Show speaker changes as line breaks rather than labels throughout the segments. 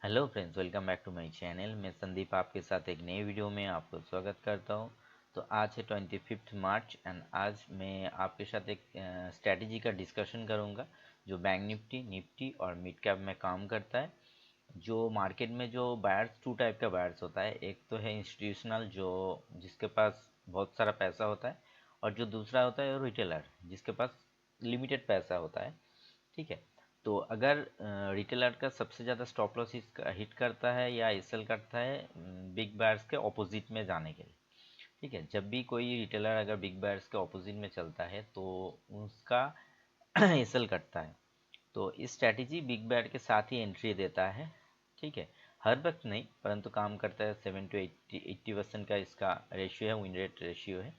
Hello friends, welcome back to my channel. मैं संदीप आपके साथ एक नए वीडियो में आपको स्वागत करता हूं। तो आज है 25 मार्च एंड आज मैं आपके साथ एक स्ट्रैटेजी का डिस्कशन करूंगा जो बैंक निफ्टी निफ्टी और मिड कैप में काम करता है। जो मार्केट में जो बायर्स, टू टाइप का बायर्स होता है। एक तो है इंस्टीट्यूशनल, जो जिसके पास बहुत सारा पैसा होता है, और जो दूसरा होता है रिटेलर, जिसके पास लिमिटेड पैसा होता है। ठीक है। तो अगर रिटेलर का सबसे ज़्यादा स्टॉप लॉस हिट करता है या एसएल करता है बिग बायर्स के ऑपोजिट में जाने के लिए। ठीक है। जब भी कोई रिटेलर अगर बिग बायर्स के ऑपोजिट में चलता है तो उसका एसएल करता है। तो इस स्ट्रैटेजी बिग बायर के साथ ही एंट्री देता है। ठीक है। हर वक्त नहीं, परंतु काम करता है। 7 to 80% का इसका रेशियो है, विन रेट रेशियो है।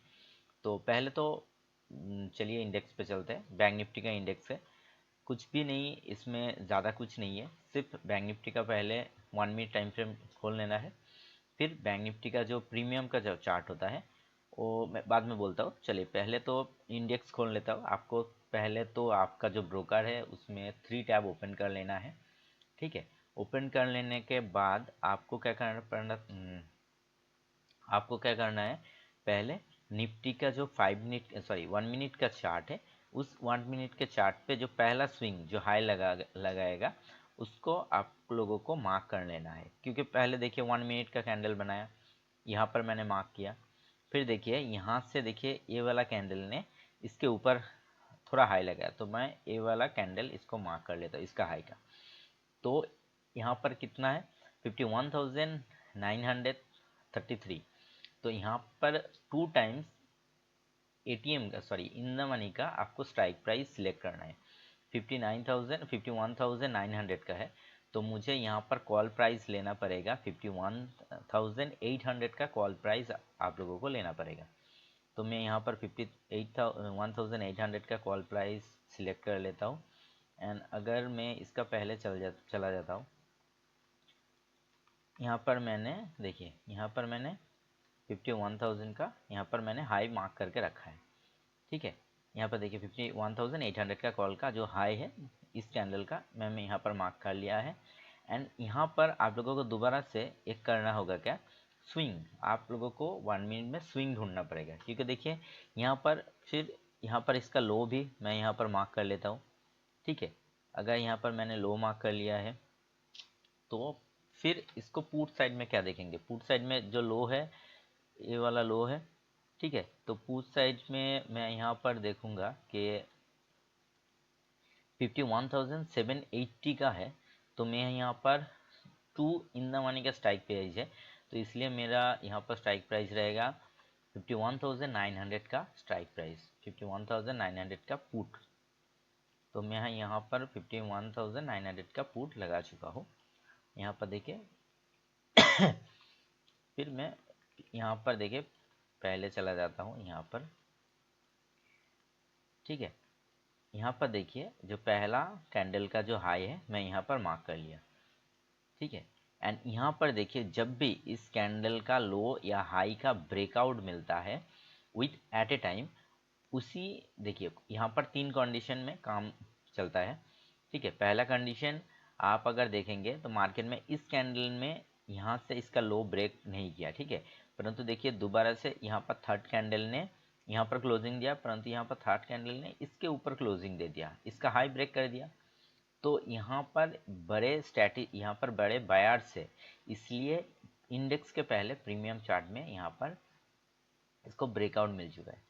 तो पहले तो चलिए इंडेक्स पे चलते हैं। बैंक निफ्टी का इंडेक्स है, कुछ भी नहीं इसमें, ज़्यादा कुछ नहीं है। सिर्फ बैंक निफ्टी का पहले 1 मिनट टाइम फ्रेम खोल लेना है। फिर बैंक निफ्टी का जो प्रीमियम का जो चार्ट होता है वो मैं बाद में बोलता हूँ। चलिए पहले तो इंडेक्स खोल लेता हूँ आपको। पहले तो आपका जो ब्रोकर है उसमें 3 टैब ओपन कर लेना है। ठीक है। ओपन कर लेने के बाद आपको क्या करना है। पहले निफ्टी का जो 1 मिनट का चार्ट है, उस 1 मिनट के चार्ट पे जो पहला स्विंग जो हाई लगाएगा उसको आप लोगों को मार्क कर लेना है। क्योंकि पहले देखिए 1 मिनट का कैंडल बनाया, यहाँ पर मैंने मार्क किया। फिर देखिए यहाँ से, देखिए ये वाला कैंडल ने इसके ऊपर थोड़ा हाई लगाया, तो मैं ये वाला कैंडल इसको मार्क कर लेता हूँ, इसका हाई का। तो यहाँ पर कितना है, 51,933। तो यहाँ पर 2 टाइम्स एटीएम का, इन द मनी का आपको स्ट्राइक प्राइस सिलेक्ट करना है। 51,900 का है, तो मुझे यहाँ पर कॉल प्राइस लेना पड़ेगा। 51,800 का कॉल प्राइस आप लोगों को लेना पड़ेगा। तो मैं यहाँ पर 1,800 का कॉल प्राइस सिलेक्ट कर लेता हूँ। एंड अगर मैं इसका पहले चला जाता हूँ, यहाँ पर मैंने, देखिए यहाँ पर मैंने 51,000 का यहाँ पर मैंने हाई मार्क करके रखा है। ठीक है। यहाँ पर देखिए 51,800 का कॉल का जो हाई है इस कैंडल का मैंने यहाँ पर मार्क कर लिया है। एंड यहाँ पर आप लोगों को दोबारा से एक करना होगा, क्या, स्विंग। आप लोगों को 1 मिनट में स्विंग ढूंढना पड़ेगा। क्योंकि देखिए यहाँ पर, फिर यहाँ पर इसका लो भी मैं यहाँ पर मार्क कर लेता हूँ। ठीक है। अगर यहाँ पर मैंने लो मार्क कर लिया है तो फिर इसको पुट साइड में क्या देखेंगे। पुट साइड में जो लो है, ये वाला लो है। ठीक है। तो पुट साइड में मैं यहाँ पर देखूंगा कि 51,780 का है। तो मैं यहाँ पर 2 इन द मनी का स्ट्राइक प्राइस है, तो इसलिए मेरा यहाँ पर स्ट्राइक प्राइस रहेगा 51,900 का स्ट्राइक प्राइस, 51,900 का पुट। तो मैं यहाँ पर 51,900 का पुट लगा चुका हूँ। यहाँ पर देखिए फिर मैं यहाँ पर देखिए पहले चला जाता हूँ यहाँ पर। ठीक है। यहाँ पर देखिए जो पहला कैंडल का जो हाई है मैं यहाँ पर मार्क कर लिया। ठीक है। एंड यहाँ पर देखिए जब भी इस कैंडल का लो या हाई का ब्रेकआउट मिलता है विथ एट ए टाइम, उसी, देखिए यहाँ पर 3 कंडीशन में काम चलता है। ठीक है। पहला कंडीशन, आप अगर देखेंगे तो मार्केट में इस कैंडल में यहाँ से इसका लो ब्रेक नहीं किया। ठीक है। परंतु देखिए दोबारा से यहाँ पर थर्ड कैंडल ने यहाँ पर क्लोजिंग दिया, परंतु यहाँ पर थर्ड कैंडल ने इसके ऊपर क्लोजिंग दे दिया, इसका हाई ब्रेक कर दिया। तो यहाँ पर यहाँ पर बड़े बायर्स है, इसलिए इंडेक्स के पहले प्रीमियम चार्ट में यहाँ पर इसको ब्रेकआउट मिल चुका है।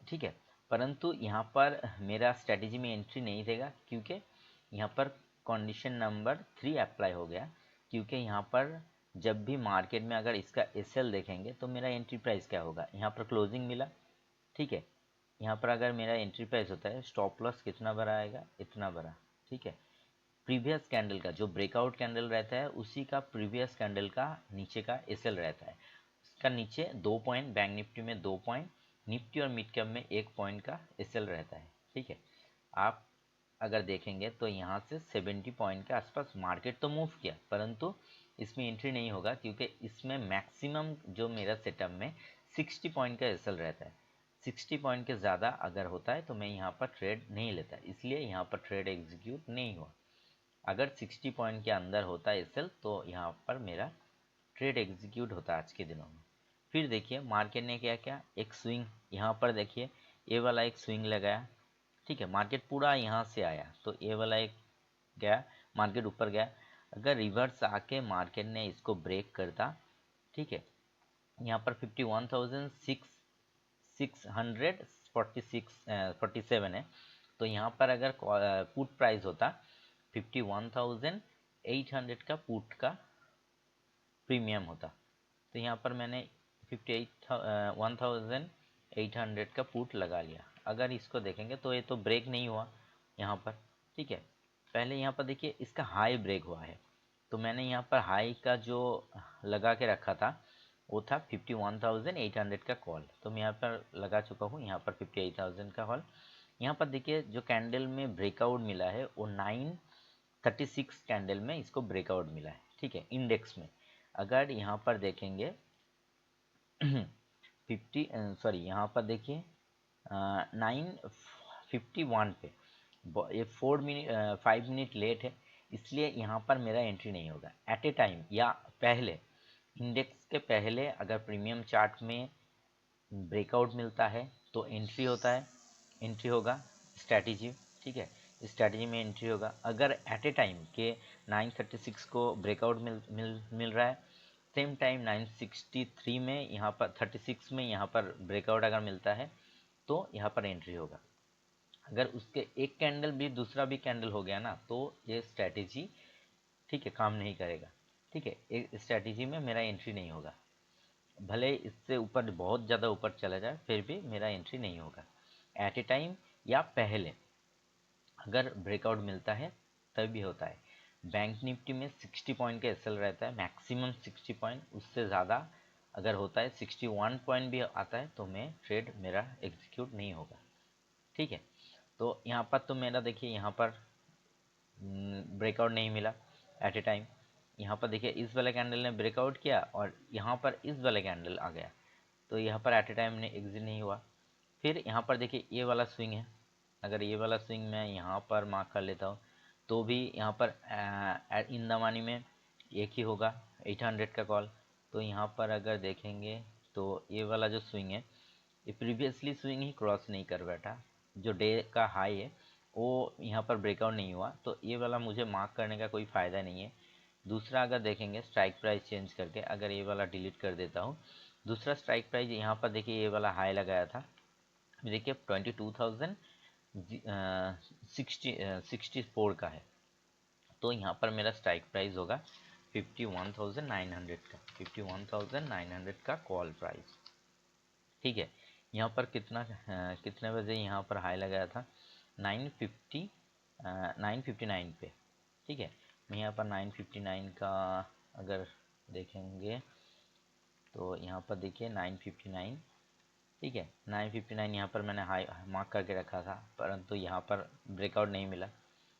ठीक है। परंतु यहाँ पर मेरा स्ट्रेटेजी में एंट्री नहीं देगा, क्योंकि यहाँ पर कंडीशन नंबर 3 अप्लाई हो गया। क्योंकि यहाँ पर जब भी मार्केट में अगर इसका एसएल देखेंगे तो मेरा एंट्री प्राइस क्या होगा, यहाँ पर क्लोजिंग मिला। ठीक है। यहाँ पर अगर मेरा एंट्री प्राइस होता है, स्टॉप लॉस कितना बड़ा आएगा, इतना बड़ा। ठीक है। प्रीवियस कैंडल का जो ब्रेकआउट कैंडल रहता है उसी का प्रीवियस कैंडल का नीचे का एसएल रहता है। इसका नीचे 2 पॉइंट, बैंक निफ्टी में 2 पॉइंट, निफ्टी और मिड कैप में 1 पॉइंट का एसएल रहता है। ठीक है। आप अगर देखेंगे तो यहाँ से 70 पॉइंट के आसपास मार्केट तो मूव किया, परंतु इसमें एंट्री नहीं होगा, क्योंकि इसमें मैक्सिमम जो मेरा सेटअप में 60 पॉइंट का एसएल रहता है। 60 पॉइंट के ज़्यादा अगर होता है तो मैं यहाँ पर ट्रेड नहीं लेता, इसलिए यहाँ पर ट्रेड एग्जीक्यूट नहीं हुआ। अगर 60 पॉइंट के अंदर होता है सेल तो यहाँ पर मेरा ट्रेड एग्जीक्यूट होता है आज के दिनों में। फिर देखिए मार्केट ने क्या किया, एक स्विंग यहाँ पर देखिए ये वाला एक स्विंग लगाया, ठीक है। मार्केट पूरा यहाँ से आया तो ये वाला एक गया, मार्केट ऊपर गया। अगर रिवर्स आके मार्केट ने इसको ब्रेक करता, ठीक है, यहाँ पर 51,647 है, तो यहाँ पर अगर पुट प्राइस होता 51,800 का पुट का प्रीमियम होता, तो यहाँ पर मैंने 1,800 का पुट लगा लिया। अगर इसको देखेंगे तो ये तो ब्रेक नहीं हुआ यहाँ पर, ठीक है। पहले यहाँ पर देखिए इसका हाई ब्रेक हुआ है, तो मैंने यहाँ पर हाई का जो लगा के रखा था वो था 51,800 का कॉल, तो मैं यहाँ पर लगा चुका हूँ यहाँ पर 58,000 का कॉल। यहाँ पर देखिए जो कैंडल में ब्रेकआउट मिला है वो 936 कैंडल में इसको ब्रेकआउट मिला है, ठीक है, इंडेक्स में। अगर यहाँ पर देखेंगे यहाँ पर देखिए 951 पे ये 5 मिनट लेट है, इसलिए यहाँ पर मेरा एंट्री नहीं होगा एट ए टाइम या पहले इंडेक्स के पहले। अगर प्रीमियम चार्ट में ब्रेकआउट मिलता है तो एंट्री होता है, एंट्री होगा स्ट्रैटेजी, ठीक है, स्ट्रैटेजी में एंट्री होगा। अगर एट ए टाइम के 936 को ब्रेकआउट मिल रहा है, सेम टाइम 963 में यहाँ पर 36 में यहाँ पर ब्रेकआउट अगर मिलता है तो यहाँ पर एंट्री होगा। अगर उसके एक कैंडल भी दूसरा भी कैंडल हो गया ना तो ये स्ट्रैटेजी, ठीक है, काम नहीं करेगा, ठीक है, एक स्ट्रैटेजी में मेरा एंट्री नहीं होगा। भले इससे ऊपर बहुत ज़्यादा ऊपर चला जाए फिर भी मेरा एंट्री नहीं होगा एट ए टाइम या पहले अगर ब्रेकआउट मिलता है तभी होता है। बैंक निफ्टी में 60 पॉइंट का एसएल रहता है, मैक्सिमम 60 पॉइंट, उससे ज़्यादा अगर होता है 61 पॉइंट भी आता है तो मैं ट्रेड मेरा एग्जीक्यूट नहीं होगा, ठीक है। तो यहाँ पर तो मेरा देखिए यहाँ पर ब्रेकआउट नहीं मिला एट ए टाइम। यहाँ पर देखिए इस वाले कैंडल ने ब्रेकआउट किया और यहाँ पर इस वाले कैंडल आ गया, तो यहाँ पर एट ए टाइम ने एग्जिट नहीं हुआ। फिर यहाँ पर देखिए ये वाला स्विंग है, अगर ये वाला स्विंग मैं यहाँ पर मार्क कर लेता हूँ तो भी यहाँ पर इन द मनी में एक ही होगा 800 का कॉल। तो यहाँ पर अगर देखेंगे तो ये वाला जो स्विंग है ये प्रीवियसली स्विंग ही क्रॉस नहीं कर बैठा, जो डे का हाई है वो यहाँ पर ब्रेकआउट नहीं हुआ, तो ये वाला मुझे मार्क करने का कोई फ़ायदा नहीं है। दूसरा अगर देखेंगे स्ट्राइक प्राइस चेंज करके, अगर ये वाला डिलीट कर देता हूँ, दूसरा स्ट्राइक प्राइस यहाँ पर देखिए ये वाला हाई लगाया था, देखिए 22,064 का है, तो यहाँ पर मेरा स्ट्राइक प्राइस होगा 51,900 का, 51,900 का कॉल प्राइस, ठीक है। यहाँ पर कितने बजे यहाँ पर हाई लगाया था 959 पे, ठीक है। मैं यहाँ पर 959 का अगर देखेंगे तो यहाँ पर देखिए 959, ठीक है, 959 यहाँ पर मैंने हाई मार्क करके रखा था, परंतु यहाँ पर ब्रेकआउट नहीं मिला।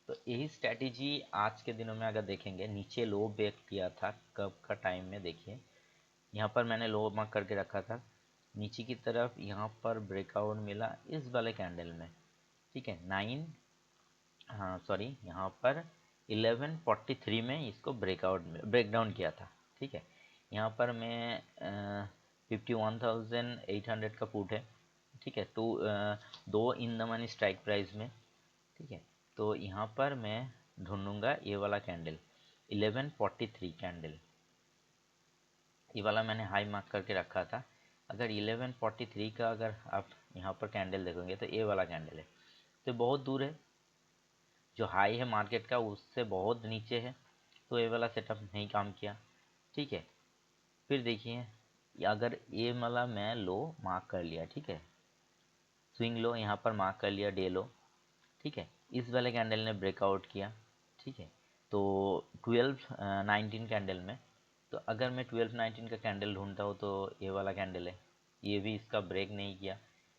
तो यही स्ट्रैटेजी आज के दिनों में अगर देखेंगे, नीचे लो ब्रेक किया था कब का टाइम में देखिए, यहाँ पर मैंने लो मार्क करके रखा था, नीचे की तरफ यहाँ पर ब्रेकआउट मिला इस वाले कैंडल में, ठीक है, यहाँ पर 1143 में इसको ब्रेकडाउन किया था, ठीक है। यहाँ पर मैं 51,800 का पुट है, ठीक है, दो इन द मनी स्ट्राइक प्राइस में, ठीक है। तो यहाँ पर मैं ढूंढूंगा ये वाला कैंडल 1143 कैंडल, ये वाला मैंने हाई मार्क करके रखा था। अगर 1143 का अगर आप यहाँ पर कैंडल देखोगे तो ये वाला कैंडल है, तो बहुत दूर है, जो हाई है मार्केट का उससे बहुत नीचे है, तो ये वाला सेटअप नहीं काम किया, ठीक है। फिर देखिए अगर ये वाला मैं लो मार्क कर लिया, ठीक है, स्विंग लो यहाँ पर मार्क कर लिया, डे लो, ठीक है, इस वाले कैंडल ने ब्रेकआउट किया, ठीक है, तो 12-19 कैंडल में, तो अगर मैं 12-19 का कैंडल ढूंढता हूँ तो ये वाला कैंडल है, ये भी इसका ब्रेक नहीं किया,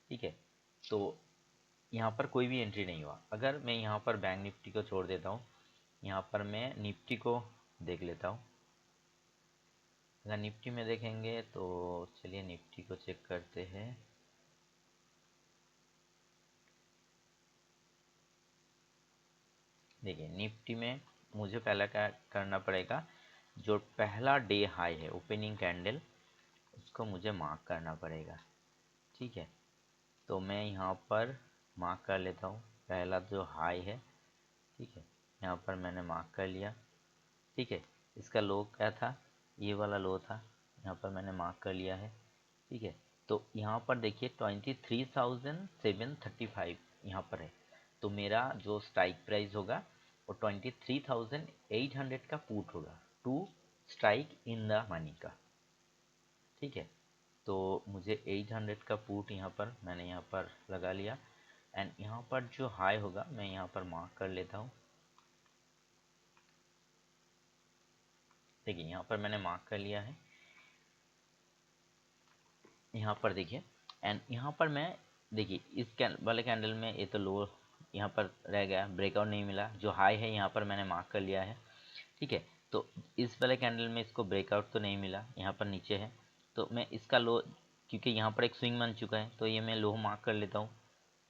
ठीक है, तो यहाँ पर कोई भी एंट्री नहीं हुआ। अगर मैं यहाँ पर बैंक निफ्टी को छोड़ देता हूँ, यहाँ पर मैं निफ्टी को देख लेता हूँ। अगर निफ्टी में देखेंगे तो चलिए निफ्टी को चेक करते हैं। देखिए निफ्टी में मुझे पहला क्या करना पड़ेगा, जो पहला डे हाई है ओपनिंग कैंडल, उसको मुझे मार्क करना पड़ेगा। ठीक है, तो मैं यहाँ पर मार्क कर लेता हूँ पहला जो हाई है। ठीक है, यहाँ पर मैंने मार्क कर लिया। ठीक है, इसका लो क्या था, ये वाला लो था, यहाँ पर मैंने मार्क कर लिया है। ठीक है, तो यहाँ पर देखिए 23,735 यहाँ पर है, तो मेरा जो स्ट्राइक प्राइस होगा वो 23,800 का पुट होगा to strike in the money का। ठीक है, तो मुझे 800 का पुट यहाँ पर मैंने यहाँ पर लगा लिया। एंड यहाँ पर जो हाई होगा मैं यहाँ पर मार्क कर लेता हूँ। देखिए यहाँ पर मैंने मार्क कर लिया है, यहाँ पर देखिए। एंड यहाँ पर मैं देखिए इस वाले कैंडल में ये तो लो यहाँ पर रह गया, ब्रेकआउट नहीं मिला। जो हाई है यहाँ पर मैंने मार्क कर लिया है। ठीक है, तो इस वाले कैंडल में इसको ब्रेकआउट तो नहीं मिला, यहाँ पर नीचे है, तो मैं इसका लो, क्योंकि यहाँ पर एक स्विंग बन चुका है तो ये मैं लो मार्क कर लेता हूँ।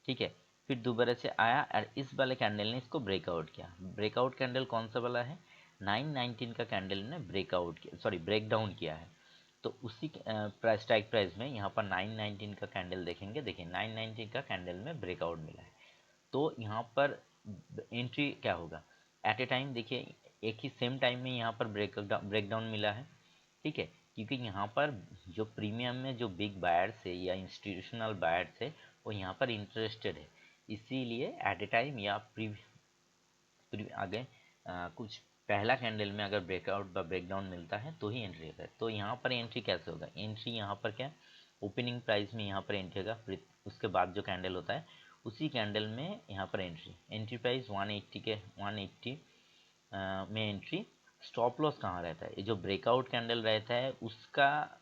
ठीक है, फिर दोबारा से आया और इस वाले कैंडल ने इसको ब्रेकआउट किया। ब्रेकआउट कैंडल कौन सा वाला है, 919 का कैंडल ने ब्रेकआउट किया, सॉरी ब्रेक डाउन किया है। तो उसी प्राइस स्ट्राइक प्राइस में यहाँ पर 919 का कैंडल देखेंगे, देखिए 919 का कैंडल में ब्रेकआउट मिला है। तो यहाँ पर एंट्री क्या होगा, एट ए टाइम देखिए एक ही सेम टाइम में यहाँ पर ब्रेकडाउन मिला है। ठीक है, क्योंकि यहाँ पर जो प्रीमियम में जो बिग बायर्स है या इंस्टीट्यूशनल बायर्स है वो यहाँ पर इंटरेस्टेड है, इसीलिए एट ए टाइम या आगे कुछ पहला कैंडल में अगर ब्रेकआउट व ब्रेकडाउन मिलता है तो ही एंट्री होता है। तो यहाँ पर एंट्री कैसे होगा, एंट्री यहाँ पर क्या, ओपनिंग प्राइस में यहाँ पर एंट्री होगा, फिर उसके बाद जो कैंडल होता है उसी कैंडल में यहाँ पर एंट्री प्राइस 180 के 180 में एंट्री। स्टॉप लॉस कहाँ रहता है, ये जो ब्रेकआउट कैंडल रहता है उसका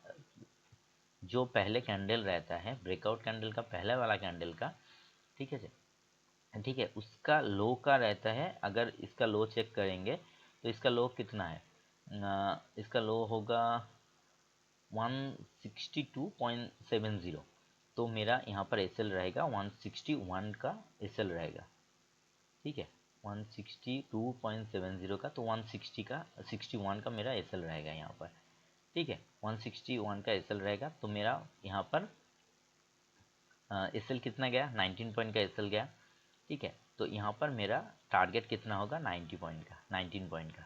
जो पहले कैंडल रहता है, ब्रेकआउट कैंडल का पहले वाला कैंडल का, ठीक है जी, ठीक है, उसका लो का रहता है। अगर इसका लो चेक करेंगे तो इसका लो कितना है, इसका लो होगा 162.70। तो मेरा यहाँ पर एसएल रहेगा 161 का एसएल रहेगा। ठीक है, 162.70 का, तो 160 का 61 का मेरा एसएल रहेगा यहाँ पर। ठीक है, 161 का एसएल रहेगा, तो मेरा यहाँ पर एसएल कितना गया, 19 पॉइंट का एसएल गया। ठीक है, तो यहाँ पर मेरा टारगेट कितना होगा, 90 पॉइंट का, 19 पॉइंट का।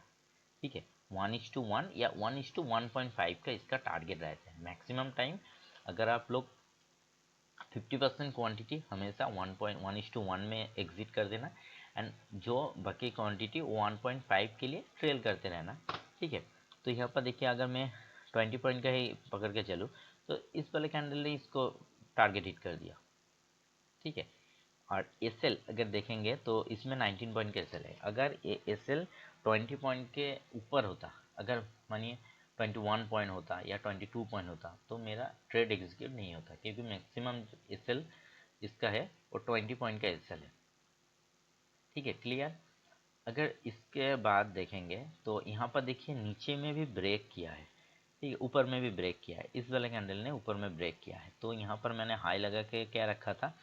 ठीक है, 1:1 या 1:1.5 का इसका टारगेट रहता है मैक्सिमम टाइम। अगर आप लोग 50% क्वांटिटी हमेशा 1:1 में एग्जिट कर देना, एंड जो बाकी क्वांटिटी 1.5 के लिए ट्रेल करते रहना। ठीक है, तो यहाँ पर देखिए अगर मैं 20 पॉइंट का ही पकड़ के चलूँ तो इस वाले कैंडल ने इसको टारगेट हिट कर दिया। ठीक है, और एस एल अगर देखेंगे तो इसमें 19 पॉइंट का एस एल है। अगर ये एस एल 20 पॉइंट के ऊपर होता, अगर मानिए 21 पॉइंट होता या 22 पॉइंट होता तो मेरा ट्रेड एग्जीक्यूट नहीं होता, क्योंकि मैक्सिमम एस एल इसका है वो 20 पॉइंट का एस एल है। ठीक है, क्लियर। अगर इसके बाद देखेंगे तो यहाँ पर देखिए नीचे में भी ब्रेक किया है। ठीक है, ऊपर में भी ब्रेक किया है, इस वाले कैंडल ने ऊपर में ब्रेक किया है। तो यहाँ पर मैंने हाई लगा के क्या रखा था,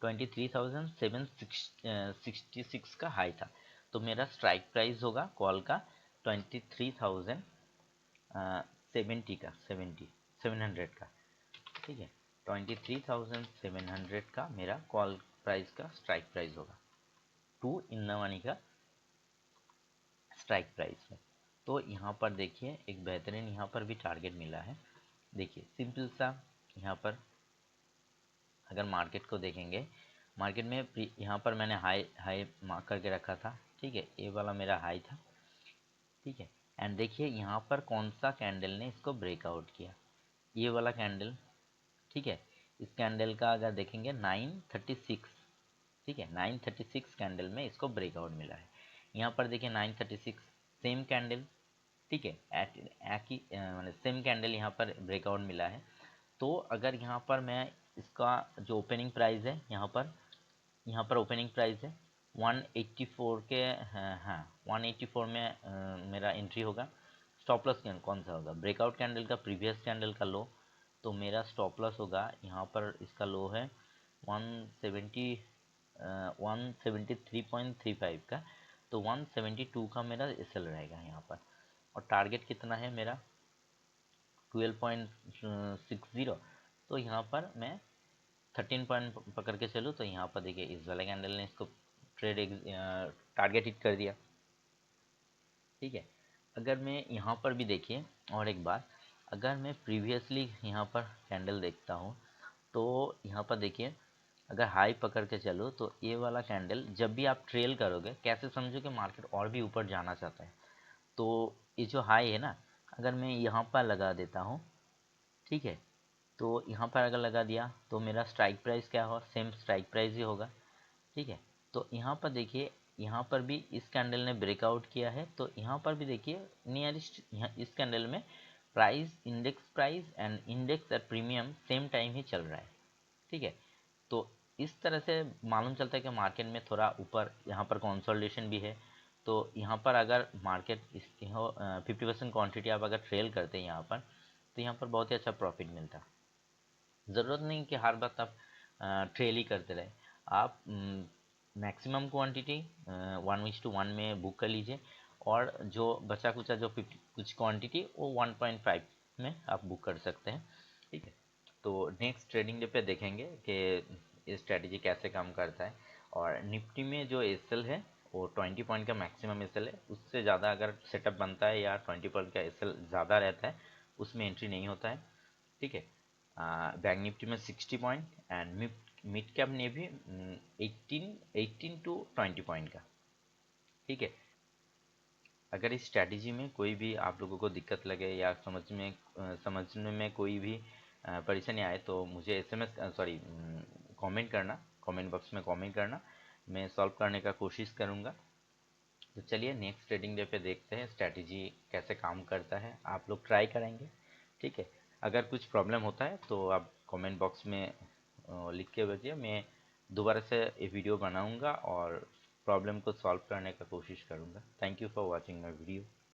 23,766 का हाई था। तो मेरा स्ट्राइक प्राइस होगा कॉल का 23,070 का 700 का। ठीक है, 23,700 का मेरा कॉल प्राइस का स्ट्राइक प्राइस होगा टू इन द मनी का स्ट्राइक प्राइस में। तो यहाँ पर देखिए एक बेहतरीन यहाँ पर भी टारगेट मिला है। देखिए सिंपल सा, यहाँ पर अगर मार्केट को देखेंगे, मार्केट में यहाँ पर मैंने हाई हाई मार्क करके रखा था। ठीक है, ये वाला मेरा हाई था। ठीक है, एंड देखिए यहाँ पर कौन सा कैंडल ने इसको ब्रेकआउट किया, ये वाला कैंडल। ठीक है, इस कैंडल का अगर देखेंगे 936, ठीक है, 936 कैंडल में इसको ब्रेकआउट मिला है। यहाँ पर देखिए 936 सेम कैंडल। ठीक है, मतलब सेम कैंडल यहाँ पर ब्रेकआउट मिला है। तो अगर यहाँ पर मैं इसका जो ओपनिंग प्राइस है, यहाँ पर ओपनिंग प्राइस है 184 के, हाँ 184 में मेरा एंट्री होगा। स्टॉप लॉस कौन सा होगा, ब्रेकआउट कैंडल का प्रीवियस कैंडल का लो। तो मेरा स्टॉप लॉस होगा यहाँ पर, इसका लो है 173.35 का। तो 172 का मेरा एसएल रहेगा यहाँ पर। और टारगेट कितना है मेरा 12.60। तो यहाँ पर मैं 13 पॉइंट पकड़ के चलूँ तो यहाँ पर देखिए इस वाले कैंडल ने इसको ट्रेड टारगेट हिट कर दिया। ठीक है, अगर मैं यहाँ पर भी देखिए और एक बार, अगर मैं प्रीवियसली यहाँ पर कैंडल देखता हूँ तो यहाँ पर देखिए अगर हाई पकड़ के चलो तो ये वाला कैंडल जब भी आप ट्रेल करोगे, कैसे समझो कि मार्केट और भी ऊपर जाना चाहता है, तो ये जो हाई है ना, अगर मैं यहाँ पर लगा देता हूँ, ठीक है, तो यहाँ पर अगर लगा दिया तो मेरा स्ट्राइक प्राइस क्या होगा, सेम स्ट्राइक प्राइस ही होगा। ठीक है, तो यहाँ पर देखिए यहाँ पर भी इस कैंडल ने ब्रेकआउट किया है, तो यहाँ पर भी देखिए नियरेस्ट यहाँ इस कैंडल में price, index price and index at premium same time ही चल रहा है। ठीक है, तो इस तरह से मालूम चलता है कि मार्केट में थोड़ा ऊपर यहाँ पर कंसोलिडेशन भी है। तो यहाँ पर अगर मार्केट इस 50% क्वान्टिटी आप अगर ट्रेल करते हैं यहाँ पर, तो यहाँ पर बहुत ही अच्छा प्रॉफिट मिलता है। ज़रूरत नहीं कि हर बात आप ट्रेल ही करते रहे, आप मैक्सिमम क्वांटिटी 1:1 में बुक कर लीजिए, और जो बचा कुचा जो 50 कुछ क्वांटिटी वो 1.5 में आप बुक कर सकते हैं। ठीक है, तो नेक्स्ट ट्रेडिंग डे पे देखेंगे कि ये स्ट्रेटजी कैसे काम करता है। और निफ्टी में जो एसएल है वो 20 पॉइंट का मैक्सिमम एसएल है, उससे ज़्यादा अगर सेटअप बनता है या 20 पॉइंट का एसएल ज़्यादा रहता है उसमें एंट्री नहीं होता है। ठीक है, बैंक निफ्टी में 60 पॉइंट एंड मिड कैप ने भी 18 टू 20 पॉइंट का। ठीक है, अगर इस स्ट्रैटेजी में कोई भी आप लोगों को दिक्कत लगे या समझने में कोई भी परेशानी आए तो मुझे एसएमएस सॉरी कमेंट करना, कमेंट बॉक्स में कमेंट करना, मैं सॉल्व करने का कोशिश करूँगा। तो चलिए नेक्स्ट ट्रेडिंग डे पे देखते हैं स्ट्रैटेजी कैसे काम करता है, आप लोग ट्राई करेंगे। ठीक है, अगर कुछ प्रॉब्लम होता है तो आप कमेंट बॉक्स में लिख के भेजिए, मैं दोबारा से ये वीडियो बनाऊंगा और प्रॉब्लम को सॉल्व करने का कोशिश करूंगा। Thank you for watching my video.